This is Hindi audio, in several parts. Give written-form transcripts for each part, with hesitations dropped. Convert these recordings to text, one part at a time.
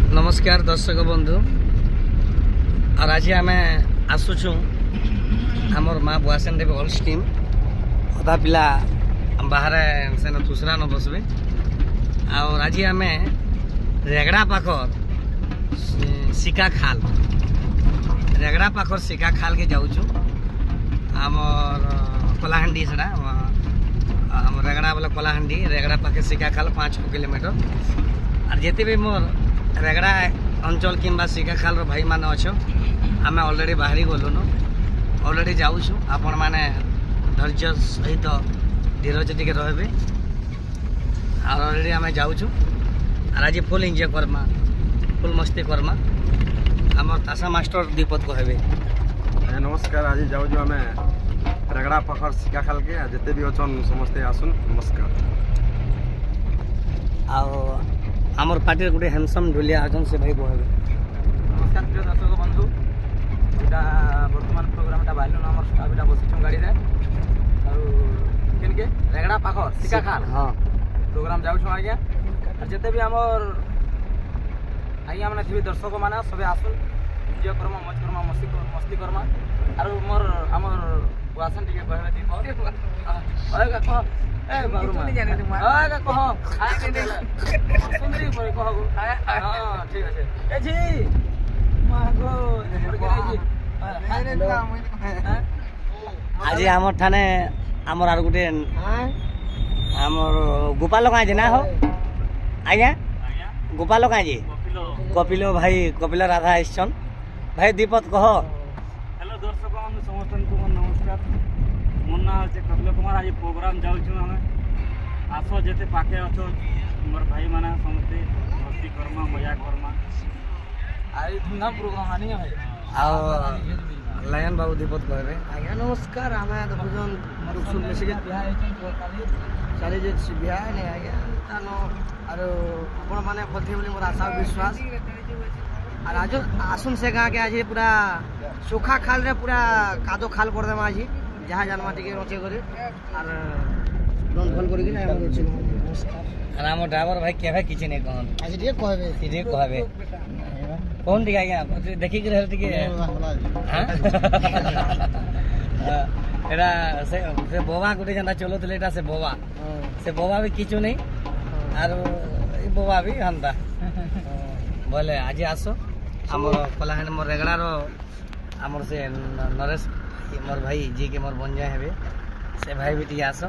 नमस्कार दर्शक बंधु और आज आम आसुचु आमर माँ बुआसेन देवी ऑल स्टीम अधा पिला बाहर से दूसरा न बसबे और आज आम रेगड़ा पाखर सिका खाल रेगड़ा पाखर सिका खाल के जाऊँ आमर कलाहांडी से रेगड़ा बोले कलाहांडी रेगड़ा पाखे सिका खाल 5 किलोमीटर और जिते भी मोर रेगड़ा अंचल किंबा सिका खाल भाई मान अच्छो आम अलरेडी बाहरी गलुन अलरेडी जाऊँ आपण मैंने धैर्य सहित धीरज टिके रहे और अलरेडी आम जाऊँ और आज फुल एंजॉय करमा फुल मस्ती करमा आम ताशा मास्टर दीपक कहबे। नमस्कार आज जाऊँ आम रेगड़ा पाखर सिका खाल के जिते भी अच्छन समस्ते आसुन नमस्कार। आमर पार्टी गोटे हैंडसम ढुलिया अजन से भाई कहबे। नमस्कार प्रिय दर्शक बंधु इटा वर्तमान प्रोग्रामटा बाहर आम स्टाफटा बसिछुं गाड़ी रे और केनके रेगड़ा पाखर सिका खाल हाँ प्रोग्राम जाउछुं आज्ञा और जिते भी आमर आज्ञा माने थी दर्शक माने सबे आसुन एंजॉय करमा मौज करमा मस्ती करमा और मोर आमर बुआसन टिके कहबे दी ओए का कह ए बाबू माने जाने तुम ओए का कह आय के दे सुंदरी पर कह हां ठीक আছে ए जी मागो आज आमर ठाने आमर आर गोटे आमर गोपाल कहाँ ना हो आज्ञा गोपाल कहाँ जी कपिलो भाई कपिल राधा आसन भाई दीपक कह। हेलो दर्शक बंधु समस्त नमस्कार मोर ना जे कपिल कुमार आज प्रोग्राम जाऊँ आम आस जेते पाखे अच्छो मोर भाई माना समस्ते मस्ती करमा मजा करमा आई धूमधाम प्रोग्राम आनी है लायन बाबू दीपक कहबे। आज्ञा नमस्कार आम देखुन दुख सुख मिसिक चली जे बिहा नहीं आज्ञा तानो आरो आपण माने भलथि बोली मोर आशा विश्वास और आज आसुन से गाँ के आज पूरा सुखा खाल रे पूरा कादो खाल कर देमा आज जहाँ जानवा टिके रोचे करे और रन फल करी ना हमर रोचे नमस्कार और आम ड्राइवर भाई केभे किछि नै कहन आज टिके कहबे सीधे कहबे फोन टिके आज्ञा देखि के रहल टिके हां एरा से बोवा गुटे जंदा चलुतले एटा से बोवा भी किछु नै और ई बोवा भी हंदा बोले आज आसो आमर कलाहांडी मोर रेगड़ार आमर से नरेश मोर भाई जी के मोर बंजा हेबे से भाई भी टी आसो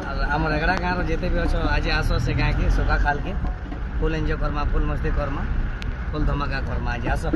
और आम रेगड़ा गाँव जिते भी अच्छो आज आसो से गाँ के सुखा खाल के फुल एंजॉय करमा फुल मस्ती करमा फुल धमाका करमा आज आसो।